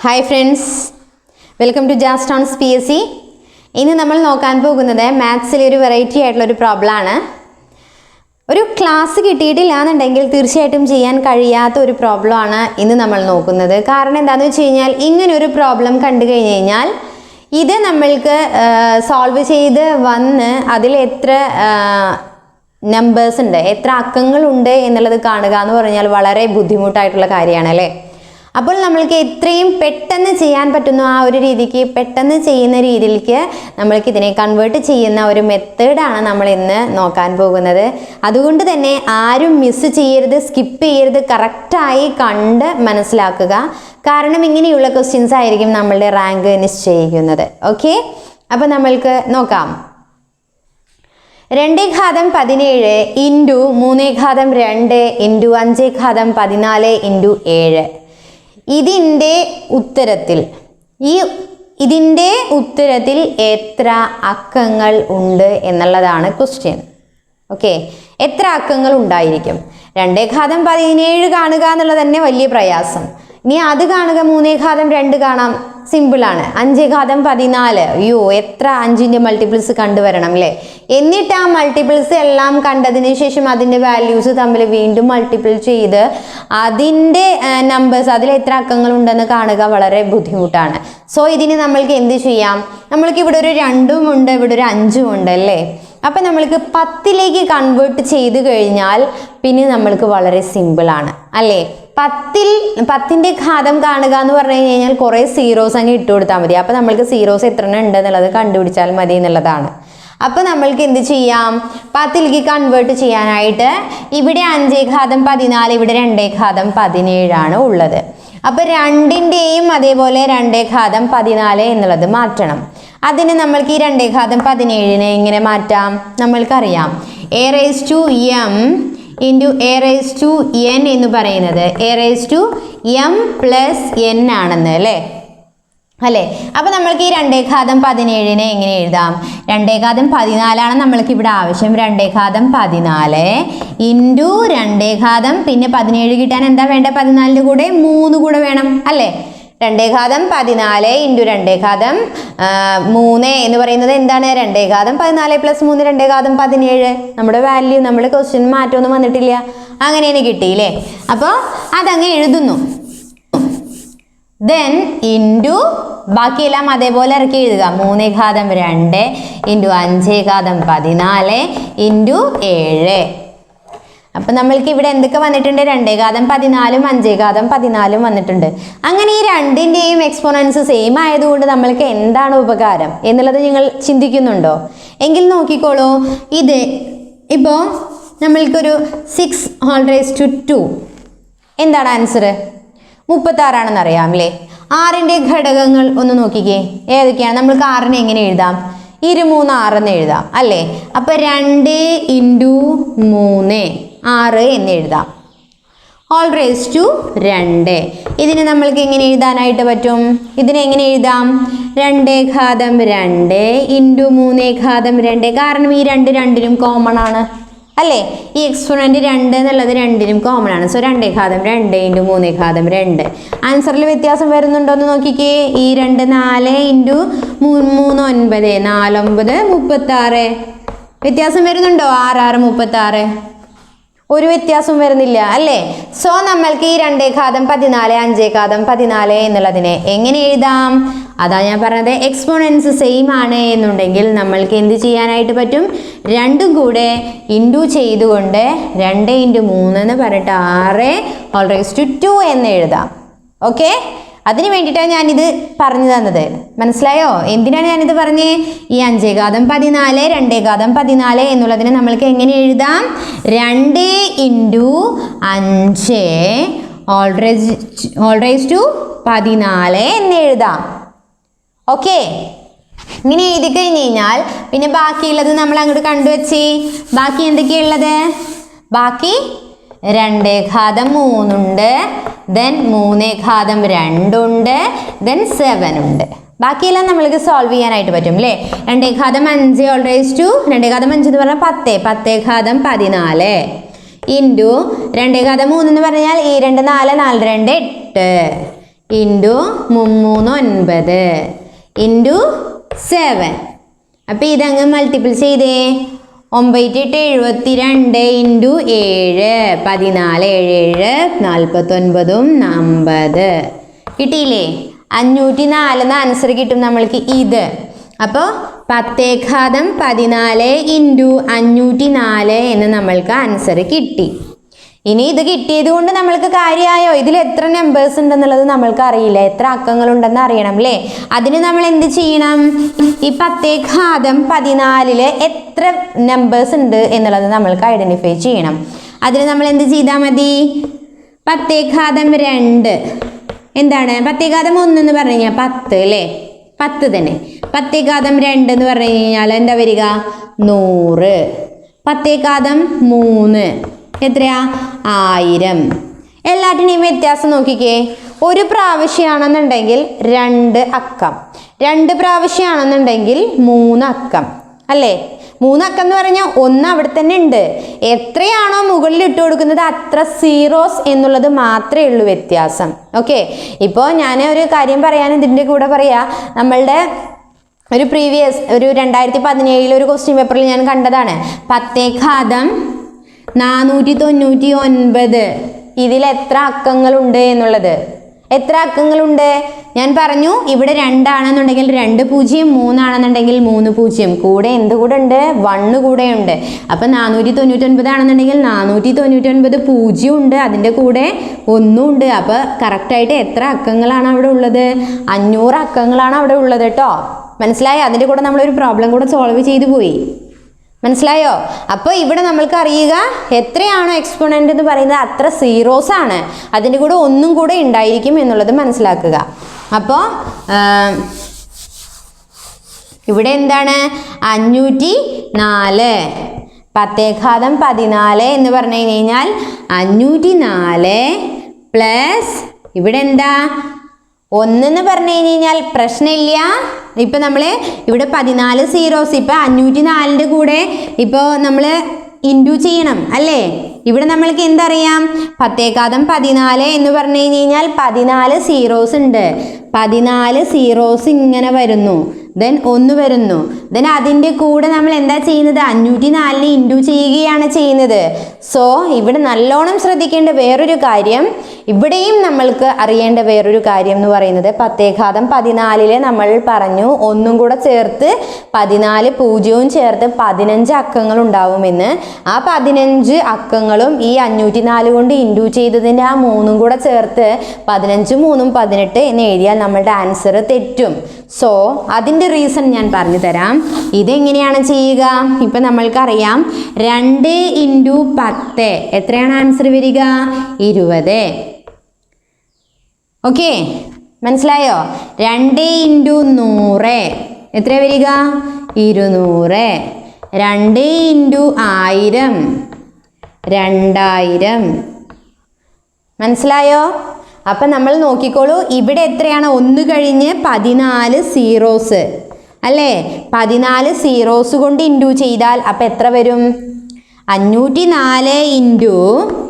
Hi friends, welcome to Jastonse PSC. ഇന്ന് നമ്മൾ നോക്കാൻ പോകുന്നത് മാത്സിലെ ഒരു വെറൈറ്റി ആയിട്ടുള്ള ഒരു പ്രോബ്ലം ആണ്. ഒരു ക്ലാസ് കിട്ടിയിട്ടില്ലാന്നുണ്ടെങ്കിൽ തീർച്ചയായിട്ടും ചെയ്യാൻ കഴിയാത്ത ഒരു പ്രോബ്ലം ആണ് ഇന്ന് നമ്മൾ നോക്കുന്നത്. കാരണം എന്താണെന്ന് വെച്ച് കഴിഞ്ഞാൽ ഇങ്ങനെ ഒരു പ്രോബ്ലം കണ്ടു കഴിഞ്ഞു കഴിഞ്ഞാൽ ഇത് നമ്മൾക്ക് സോൾവ് ചെയ്ത് വന്ന് അതിൽ എത്ര നമ്പേഴ്സ് ഉണ്ട്, എത്ര അക്കങ്ങളുണ്ട് എന്നുള്ളത് കാണുക എന്ന് പറഞ്ഞാൽ വളരെ ബുദ്ധിമുട്ടായിട്ടുള്ള കാര്യമാണ് അല്ലേ. അപ്പോൾ നമ്മൾക്ക് എത്രയും പെട്ടെന്ന് ചെയ്യാൻ പറ്റുന്ന ആ ഒരു രീതിക്ക് പെട്ടെന്ന് ചെയ്യുന്ന രീതിയിലേക്ക് നമ്മൾക്ക് ഇതിനെ കൺവേർട്ട് ചെയ്യുന്ന ഒരു മെത്തേഡാണ് നമ്മൾ ഇന്ന് നോക്കാൻ പോകുന്നത്. അതുകൊണ്ട് തന്നെ ആരും മിസ് ചെയ്യരുത്, സ്കിപ്പ് ചെയ്യരുത്, കറക്റ്റായി കണ്ട് മനസ്സിലാക്കുക. കാരണം ഇങ്ങനെയുള്ള ക്വസ്റ്റ്യൻസ് ആയിരിക്കും നമ്മളുടെ റാങ്ക് നിശ്ചയിക്കുന്നത്. ഓക്കെ, അപ്പോൾ നമ്മൾക്ക് നോക്കാം. 2⁻17 ഇൻറ്റു 3⁻2 ഇൻറ്റു 5⁻14 ഇൻറ്റു 7. ഇതിൻ്റെ ഉത്തരത്തിൽ എത്ര അക്കങ്ങൾ ഉണ്ട് എന്നുള്ളതാണ് ക്വസ്റ്റ്യൻ. ഓക്കെ, എത്ര അക്കങ്ങൾ ഉണ്ടായിരിക്കും? 2⁻17 കാണുക എന്നുള്ളത് തന്നെ വലിയ പ്രയാസം. ഇനി അത് കാണുക, 3⁻2 കാണാം, സിമ്പിളാണ്. 5⁻14, അയ്യോ എത്ര 5ൻ്റെ മൾട്ടിപ്പിൾസ് കണ്ടുവരണം അല്ലേ. എന്നിട്ട് ആ മൾട്ടിപ്പിൾസ് എല്ലാം കണ്ടതിന് ശേഷം അതിൻ്റെ വാല്യൂസ് തമ്മിൽ വീണ്ടും മൾട്ടിപ്പിൾ ചെയ്ത് അതിൻ്റെ നമ്പേഴ്സ് അതിൽ എത്ര അക്കങ്ങൾ ഉണ്ടെന്ന് കാണുക വളരെ ബുദ്ധിമുട്ടാണ്. സോ ഇതിന് നമ്മൾക്ക് എന്ത് ചെയ്യാം? നമ്മൾക്ക് ഇവിടെ ഒരു 2ഉം ഉണ്ട്, ഇവിടെ ഒരു 5ഉം ഉണ്ട് അല്ലേ. അപ്പം നമ്മൾക്ക് 10ലേക്ക് കൺവേർട്ട് ചെയ്ത് കഴിഞ്ഞാൽ പിന്നെ നമ്മൾക്ക് വളരെ സിമ്പിളാണ് അല്ലേ. 10ൻ്റെ ഘാതം കാണുക എന്ന് പറഞ്ഞു കഴിഞ്ഞാൽ കുറേ സീറോസ് അങ്ങ് ഇട്ട് കൊടുത്താൽ മതി. അപ്പം നമ്മൾക്ക് സീറോസ് എത്ര ഉണ്ട് എന്നുള്ളത് കണ്ടുപിടിച്ചാൽ മതി എന്നുള്ളതാണ്. അപ്പം നമ്മൾക്ക് എന്ത് ചെയ്യാം? 10ലേക്ക് കൺവേർട്ട് ചെയ്യാനായിട്ട് ഇവിടെ 5⁻14, ഇവിടെ 2⁻17 ഉള്ളത്. അപ്പോൾ 2ൻ്റെയും അതേപോലെ 2⁻14 എന്നുള്ളത് മാറ്റണം. അതിന് നമ്മൾക്ക് ഈ 2⁻17 ഇങ്ങനെ മാറ്റാം. നമ്മൾക്കറിയാം a⁻m ഇൻറ്റു a⁻n എന്ന് പറയുന്നത് a⁻m+n ആണെന്ന് അല്ലേ. അപ്പോൾ നമ്മൾക്ക് ഈ 2⁻17 എങ്ങനെ എഴുതാം? 2⁻14 നമ്മൾക്ക് ഇവിടെ ആവശ്യം. 2⁻14 ഇൻറ്റു 2 പിന്നെ 17 കിട്ടാൻ എന്താ വേണ്ട? 14ൻ്റെ കൂടെ 3 കൂടെ വേണം അല്ലേ. 2⁻14 ഇൻറ്റു 2⁻3 എന്ന് പറയുന്നത് എന്താണ്? 2⁻14 + 3 2⁻17. നമ്മുടെ വാല്യൂ നമ്മുടെ ക്വസ്റ്റ്യൻ മാറ്റമൊന്നും വന്നിട്ടില്ല, അങ്ങനെ തന്നെ കിട്ടിയില്ലേ. അപ്പോൾ അതങ്ങ് എഴുതുന്നു. ദെൻ ഇൻറ്റു ബാക്കിയെല്ലാം അതേപോലെ ഇറക്കി എഴുതുക. 3⁻2 ഇൻറ്റു 5⁻14 ഇൻറ്റു 7. അപ്പം നമ്മൾക്ക് ഇവിടെ എന്തൊക്കെ വന്നിട്ടുണ്ട്? 2⁻14 5⁻14 വന്നിട്ടുണ്ട്. അങ്ങനെ ഈ രണ്ടിൻ്റെയും എക്സ്പോണൻസ് സെയിം ആയതുകൊണ്ട് നമ്മൾക്ക് എന്താണ് ഉപകാരം എന്നുള്ളത് നിങ്ങൾ ചിന്തിക്കുന്നുണ്ടോ? എങ്കിൽ നോക്കിക്കോളൂ. ഇത് ഇപ്പോൾ നമ്മൾക്കൊരു 6⁻2 എന്താണ് ആൻസർ? 36 ആണെന്ന് അറിയാം അല്ലേ. 6ൻ്റെ ഘടകങ്ങൾ ഒന്ന് നോക്കിക്കേ, ഏതൊക്കെയാണ്? നമ്മൾക്ക് 6നെ എങ്ങനെ എഴുതാം? 23 എന്ന് എഴുതാം അല്ലേ. അപ്പോൾ 2 ഇൻറ്റു 3 6 എന്ന് എഴുതാം. (2) ഇതിന് നമ്മൾക്ക് എങ്ങനെ എഴുതാനായിട്ട് പറ്റും? ഇതിനെ എങ്ങനെ എഴുതാം? 2⁻2 ഇൻറ്റു 3⁻2. കാരണം ഈ 2 കോമൺ ആണ് അല്ലേ. ഈ എക്സ്പോണൻ്റ് 2 എന്നുള്ളത് 2നും കോമൺ ആണ്. So 2⁻2 into 3⁻2. ആൻസറിൽ വ്യത്യാസം വരുന്നുണ്ടോ എന്ന് നോക്കിക്കേ. ഈ 2 4 ഇൻറ്റു 3 9 4 9 36. വ്യത്യാസം വരുന്നുണ്ടോ? 6 6 36. ഒരു വ്യത്യാസം വരുന്നില്ല അല്ലേ. സോ നമ്മൾക്ക് ഈ 2⁻14 5⁻14 എന്നുള്ളതിനെ എങ്ങനെ എഴുതാം? അതാ ഞാൻ പറഞ്ഞത്, എക്സ്പോണൻസ് സെയിം ആണ് എന്നുണ്ടെങ്കിൽ നമ്മൾക്ക് എന്ത് ചെയ്യാനായിട്ട് പറ്റും? രണ്ടും കൂടെ ഇൻറ്റു ചെയ്തുകൊണ്ട് 2 ഇൻറ്റു 3 എന്ന് പറഞ്ഞിട്ട് 6⁻2 എന്ന് എഴുതാം. ഓക്കെ, അതിന് വേണ്ടിയിട്ടാണ് ഞാനിത് പറഞ്ഞു തന്നത്. മനസ്സിലായോ? എന്തിനാണ് ഞാനിത് പറഞ്ഞത്? ഈ 5⁻14 2⁻14 എന്നുള്ളതിനെ നമ്മൾക്ക് എങ്ങനെ എഴുതാം? 2 ഇൻറ്റു 5⁻14 എന്ന് എഴുതാം. ഓക്കെ, ഇങ്ങനെ എഴുതി കഴിഞ്ഞ് കഴിഞ്ഞാൽ പിന്നെ ബാക്കിയുള്ളത് നമ്മൾ അങ്ങോട്ട് കണ്ടുവച്ചേ. ബാക്കി എന്തൊക്കെയുള്ളത്? ബാക്കി 2⁻3 ഉണ്ട്, ദെൻ 3⁻2 ഉണ്ട്, ദെൻ 7 ഉണ്ട്. ബാക്കിയെല്ലാം നമ്മൾക്ക് സോൾവ് ചെയ്യാനായിട്ട് പറ്റും അല്ലേ. 2⁻5 2⁻5 എന്ന് പറഞ്ഞാൽ 10 ഇൻറ്റു 2⁻3 എന്ന് പറഞ്ഞാൽ ഈ 2 4 4 2 8 ഇൻറ്റു 3 ഇൻറ്റു 7. അപ്പം ഇതങ്ങ് മൾട്ടിപ്പിൾ ചെയ്തേ. 9 8 72 ഇൻറ്റു 7 14 7 49 50 കിട്ടിയില്ലേ? 504 ആൻസർ കിട്ടും നമ്മൾക്ക് ഇത്. അപ്പോൾ 10⁻14 ഇൻറ്റു 504 എന്ന് നമ്മൾക്ക് ആൻസർ കിട്ടി. ഇനി ഇത് കിട്ടിയത് കൊണ്ട് നമ്മൾക്ക് കാര്യമായോ? ഇതിൽ എത്ര നമ്പേഴ്സ് ഉണ്ടെന്നുള്ളത് നമ്മൾക്ക് അറിയില്ല, എത്ര അക്കങ്ങൾ ഉണ്ടെന്ന് അറിയണം അല്ലേ? അതിന് നമ്മൾ എന്ത് ചെയ്യണം? ഈ 10⁻14 എത്ര നമ്പേഴ്സ് ഉണ്ട് എന്നുള്ളത് നമ്മൾക്ക് ഐഡന്റിഫൈ ചെയ്യണം. അതിന് നമ്മൾ എന്ത് ചെയ്താൽ മതി? 10⁻2 എന്താണ്? 10⁻1 എന്ന് പറഞ്ഞു കഴിഞ്ഞാൽ 10 അല്ലേ? 10 തന്നെ. 10⁻2 എന്ന് പറഞ്ഞു കഴിഞ്ഞാൽ എന്താ വരിക? 100. 10⁻3 എത്രയാ? 1000. എല്ലാറ്റിനെയും വ്യത്യാസം നോക്കിക്കേ. ഒരു പ്രാവശ്യമാണെന്നുണ്ടെങ്കിൽ 2 അക്കം, 2 പ്രാവശ്യമാണെന്നുണ്ടെങ്കിൽ 3 അക്കം അല്ലേ? 3 അക്കം എന്ന് പറഞ്ഞാൽ 1 അവിടെ തന്നെ ഉണ്ട്. എത്രയാണോ മുകളിൽ ഇട്ട് കൊടുക്കുന്നത് അത്ര സീറോസ് എന്നുള്ളത് മാത്രമേ ഉള്ളൂ വ്യത്യാസം. ഓക്കെ, ഇപ്പോൾ ഞാൻ ഒരു കാര്യം പറയാൻ ഇതിൻ്റെ കൂടെ പറയാ. നമ്മളുടെ ഒരു 2017 ഒരു ക്വസ്റ്റ്യൻ പേപ്പറിൽ ഞാൻ കണ്ടതാണ്. 10⁻499 ഇതിൽ എത്ര അക്കങ്ങളുണ്ട് എന്നുള്ളത്. എത്ര അക്കങ്ങളുണ്ട് ഞാൻ പറഞ്ഞു. ഇവിടെ 2 ആണെന്നുണ്ടെങ്കിൽ 2 0, 3 ആണെന്നുണ്ടെങ്കിൽ 3 0, കൂടെ എന്ത് കൂടെ ഉണ്ട്? 1 കൂടെ ഉണ്ട്. അപ്പം 499 ആണെന്നുണ്ടെങ്കിൽ 499 0 ഉണ്ട്, അതിൻ്റെ കൂടെ 1 ഉണ്ട്. അപ്പോൾ കറക്റ്റായിട്ട് എത്ര അക്കങ്ങളാണ് അവിടെ ഉള്ളത്? 500 അക്കങ്ങളാണ് അവിടെ ഉള്ളത് കേട്ടോ. മനസ്സിലായോ? അതിൻ്റെ കൂടെ നമ്മളൊരു പ്രോബ്ലം കൂടെ സോൾവ് ചെയ്തു പോയി. മനസ്സിലായോ? അപ്പോൾ ഇവിടെ നമ്മൾക്ക് അറിയുക എത്രയാണോ എക്സ്പോണൻ്റ് എന്ന് പറയുന്നത് അത്ര സീറോസ് ആണ്, അതിൻ്റെ കൂടെ 1 കൂടെ ഉണ്ടായിരിക്കും എന്നുള്ളത് മനസ്സിലാക്കുക. അപ്പോൾ ഇവിടെ എന്താണ്? 504. 10⁻14 എന്ന് പറഞ്ഞു കഴിഞ്ഞാൽ 504 പ്ലസ് ഇവിടെ എന്താ 1 എന്ന് പറഞ്ഞു കഴിഞ്ഞാൽ പ്രശ്നമില്ല. ഇപ്പം നമ്മൾ ഇവിടെ 14 സീറോസ്, ഇപ്പം 504 കൂടെ ഇപ്പോൾ നമ്മൾ ഇൻറ്റു ചെയ്യണം അല്ലേ? ഇവിടെ നമ്മൾക്ക് എന്തറിയാം? 10⁻14 എന്ന് പറഞ്ഞു കഴിഞ്ഞാൽ 14 സീറോസ് ഉണ്ട്. 14 സീറോസ് ഇങ്ങനെ വരുന്നു, ദെൻ 1 വരുന്നു, ദെൻ അതിൻ്റെ കൂടെ നമ്മൾ എന്താ ചെയ്യുന്നത്? 504 ഇൻറ്റു ചെയ്യുകയാണ് ചെയ്യുന്നത്. സോ ഇവിടെ നല്ലോണം ശ്രദ്ധിക്കേണ്ട വേറൊരു കാര്യം, ഇവിടെയും നമ്മൾക്ക് അറിയേണ്ട വേറൊരു കാര്യം എന്ന് പറയുന്നത് 10⁻14 നമ്മൾ പറഞ്ഞു 1 കൂടെ ചേർത്ത് 14 0 ചേർത്ത് 15 അക്കങ്ങൾ ഉണ്ടാവുമെന്ന്. ആ 15 അക്കങ്ങളും ഈ 504 കൊണ്ട് ഇൻറ്റു ചെയ്തതിൻ്റെ ആ 3 കൂടെ ചേർത്ത് 15 3 18 എന്ന് എഴുതിയാൽ നമ്മളുടെ ആൻസർ തെറ്റും. സോ അതിൻ്റെ റീസൺ ഞാൻ പറഞ്ഞു തരാം. ഇതെങ്ങനെയാണ് ചെയ്യുക? ഇപ്പം നമ്മൾക്കറിയാം 2 ഇൻറ്റു 10 എത്രയാണ് ആൻസർ വരിക? 20. ഓക്കെ, മനസ്സിലായോ? 2 ഇൻറ്റു 100 എത്ര വരിക? 200. 2 ഇൻറ്റു 1000 2000. മനസ്സിലായോ? അപ്പം നമ്മൾ നോക്കിക്കോളൂ, ഇവിടെ എത്രയാണ്? 1 കഴിഞ്ഞ് 14 സീറോസ് അല്ലേ? 14 സീറോസ് കൊണ്ട് ഇൻറ്റു ചെയ്താൽ അപ്പം എത്ര വരും? 504 ഇൻറ്റു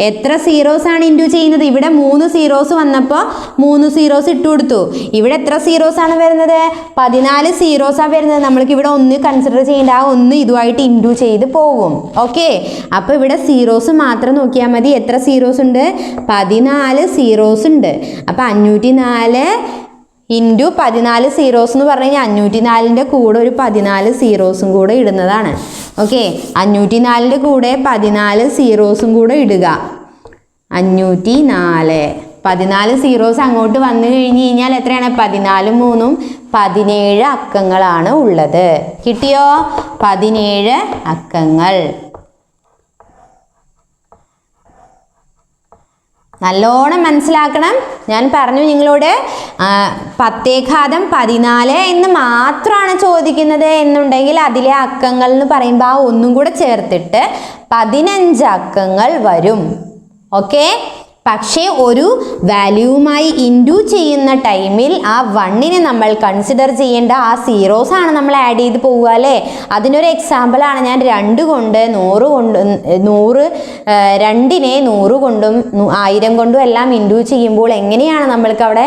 എത്ര സീറോസ് ആണ് ഇൻറ്റു ചെയ്യുന്നത്? ഇവിടെ 3 സീറോസ് വന്നപ്പോൾ 3 സീറോസ് ഇട്ട് കൊടുത്തു. ഇവിടെ എത്ര സീറോസ് ആണ് വരുന്നത്? 14 സീറോസാണ് വരുന്നത്. നമ്മൾക്ക് ഇവിടെ 1 കൺസിഡർ ചെയ്യേണ്ട, ആ 1 ഇതുമായിട്ട് ഇൻറ്റു ചെയ്ത് പോവും. ഓക്കെ, അപ്പോൾ ഇവിടെ സീറോസ് മാത്രം നോക്കിയാൽ മതി. എത്ര സീറോസ് ഉണ്ട്? 14 സീറോസ് ഉണ്ട്. അപ്പോൾ 504 ഇൻറ്റു 14 സീറോസ് എന്ന് പറഞ്ഞു കഴിഞ്ഞാൽ 504ൻ്റെ കൂടെ ഒരു 14 സീറോസും കൂടെ ഇടുന്നതാണ്. ഓക്കെ, 504ൻ്റെ കൂടെ 14 സീറോസും കൂടെ ഇടുക. 504 14 സീറോസ് അങ്ങോട്ട് വന്നു കഴിഞ്ഞ് കഴിഞ്ഞാൽ എത്രയാണ്? 14 3 17 അക്കങ്ങളാണ് ഉള്ളത്. കിട്ടിയോ? 17 അക്കങ്ങൾ. നല്ലോണം മനസ്സിലാക്കണം. ഞാൻ പറഞ്ഞു നിങ്ങളോട് 10⁻14 എന്ന് മാത്രമാണ് ചോദിക്കുന്നത് എന്നുണ്ടെങ്കിൽ അതിലെ അക്കങ്ങൾ എന്ന് പറയുമ്പോൾ ആ 1 കൂടെ ചേർത്തിട്ട് 15 അക്കങ്ങൾ വരും. ഓക്കെ, പക്ഷേ ഒരു വാല്യൂവുമായി ഇൻറ്റു ചെയ്യുന്ന ടൈമിൽ ആ 1നെ നമ്മൾ കൺസിഡർ ചെയ്യേണ്ട ആ സീറോസ് ആണ് നമ്മൾ ആഡ് ചെയ്ത് പോവുക അല്ലേ. അതിനൊരു എക്സാമ്പിളാണ് ഞാൻ 2 കൊണ്ട് 100 കൊണ്ട് 100 2നെ 100 കൊണ്ടും 1000 കൊണ്ടും എല്ലാം ഇൻറ്റു ചെയ്യുമ്പോൾ എങ്ങനെയാണ് നമ്മൾക്ക് അവിടെ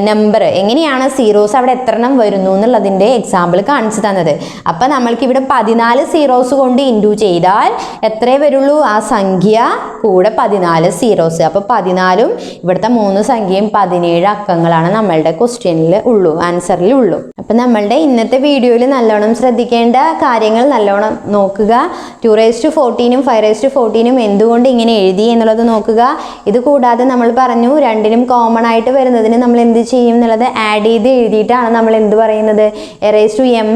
നമ്പർ എങ്ങനെയാണ് സീറോസ് അവിടെ എത്ര എണ്ണം വരുന്നു എന്നുള്ളതിൻ്റെ എക്സാമ്പിൾ കാണിച്ചു തന്നത്. അപ്പം നമ്മൾക്ക് ഇവിടെ 14 സീറോസ് കൊണ്ട് ഇൻറ്റു ചെയ്താൽ എത്രയേ വരുള്ളൂ? ആ സംഖ്യ കൂടെ 14 സീറോസ്. അപ്പോൾ 14ഉം ഇവിടുത്തെ 3 സംഖ്യയും 17 അക്കങ്ങളാണ് നമ്മളുടെ ക്വസ്റ്റ്യനിൽ ഉള്ളൂ, ആൻസറിൽ ഉള്ളൂ. അപ്പം നമ്മളുടെ ഇന്നത്തെ വീഡിയോയിൽ നല്ലോണം ശ്രദ്ധിക്കേണ്ട കാര്യങ്ങൾ നല്ലോണം നോക്കുക. 214ഉം 514ഉം എന്തുകൊണ്ട് ഇങ്ങനെ എഴുതി എന്നുള്ളത് നോക്കുക. ഇത് കൂടാതെ നമ്മൾ പറഞ്ഞു 2നും കോമൺ ആയിട്ട് വരുന്നതിന് നമ്മൾ എന്ത് ചെയ്യും എന്നുള്ളത് ആഡ് ചെയ്ത് എഴുതിയിട്ടാണ് നമ്മൾ എന്ത് പറയുന്നത് a⁻m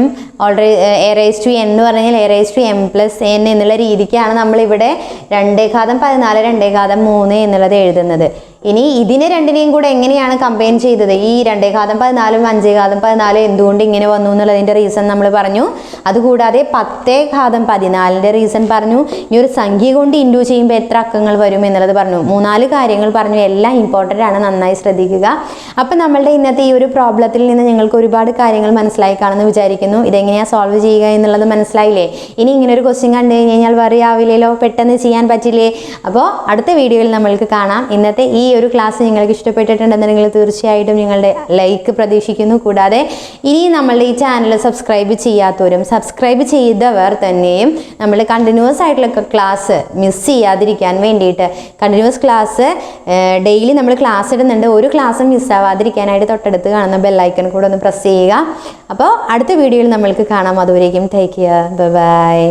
ഓൾറെഡി a⁻n എന്ന് പറഞ്ഞാൽ a⁻m+n എന്നുള്ള രീതിക്കാണ് നമ്മളിവിടെ 2×14 2×3 എന്നുള്ളത് എഴുതുന്നത്. ഇനി ഇതിനെ രണ്ടിനെയും കൂടെ എങ്ങനെയാണ് കമ്പൈൻ ചെയ്തത്? ഈ 2×14ഉം 5×14 എന്തുകൊണ്ട് ഇങ്ങനെ വന്നു എന്നുള്ളതിൻ്റെ റീസൺ നമ്മൾ പറഞ്ഞു. അതുകൂടാതെ 10×14ൻ്റെ റീസൺ പറഞ്ഞു. ഇനി ഒരു സംഖ്യ കൊണ്ട് ഇൻറ്റു ചെയ്യുമ്പോൾ എത്ര അക്കങ്ങൾ വരും എന്നുള്ളത് പറഞ്ഞു. 3-4 കാര്യങ്ങൾ പറഞ്ഞു. എല്ലാം ഇമ്പോർട്ടൻ്റ് ആണ്, നന്നായി ശ്രദ്ധിക്കുക. അപ്പം നമ്മളുടെ ഇന്നത്തെ ഈ ഒരു പ്രോബ്ലത്തിൽ നിന്ന് നിങ്ങൾക്ക് ഒരുപാട് കാര്യങ്ങൾ മനസ്സിലായി കാണുമെന്ന് വിചാരിക്കുന്നു. ഇതെങ്ങനെയാണ് സോൾവ് ചെയ്യുക എന്നുള്ളത് മനസ്സിലായില്ലേ? ഇനി ഇങ്ങനെ ഒരു ക്വസ്റ്റ്യൻ കണ്ടു കഴിഞ്ഞാൽ വറിയാവില്ലല്ലോ, പെട്ടെന്ന് ചെയ്യാൻ പറ്റില്ലേ? അപ്പോൾ അടുത്ത വീഡിയോയിൽ നമ്മൾക്ക് കാണാം. ഇന്നത്തെ ഈ ഒരു ക്ലാസ് നിങ്ങൾക്ക് ഇഷ്ടപ്പെട്ടിട്ടുണ്ടെന്നുണ്ടെങ്കിൽ തീർച്ചയായിട്ടും നിങ്ങളുടെ ലൈക്ക് പ്രതീക്ഷിക്കുന്നു. കൂടാതെ ഇനി നമ്മളുടെ ഈ ചാനൽ സബ്സ്ക്രൈബ് ചെയ്യാത്തവരും സബ്സ്ക്രൈബ് ചെയ്തവർ തന്നെയും നമ്മൾ കണ്ടിന്യൂസ് ആയിട്ടുള്ള ക്ലാസ് മിസ് ചെയ്യാതിരിക്കാൻ വേണ്ടിയിട്ട് കണ്ടിന്യൂസ് ക്ലാസ് ഡെയിലി നമ്മൾ ക്ലാസ് ഇടുന്നുണ്ട്. ഒരു ക്ലാസ്സും മിസ്സാവാതിരിക്കാനായിട്ട് തൊട്ടടുത്ത് കാണുന്ന ബെല്ലൈക്കൺ കൂടെ ഒന്ന് പ്രസ് ചെയ്യുക. അപ്പോൾ അടുത്ത വീഡിയോയിൽ നമ്മൾക്ക് കാണാം. അതുവരേക്കും ടേക്ക് കെയർ, ബൈ.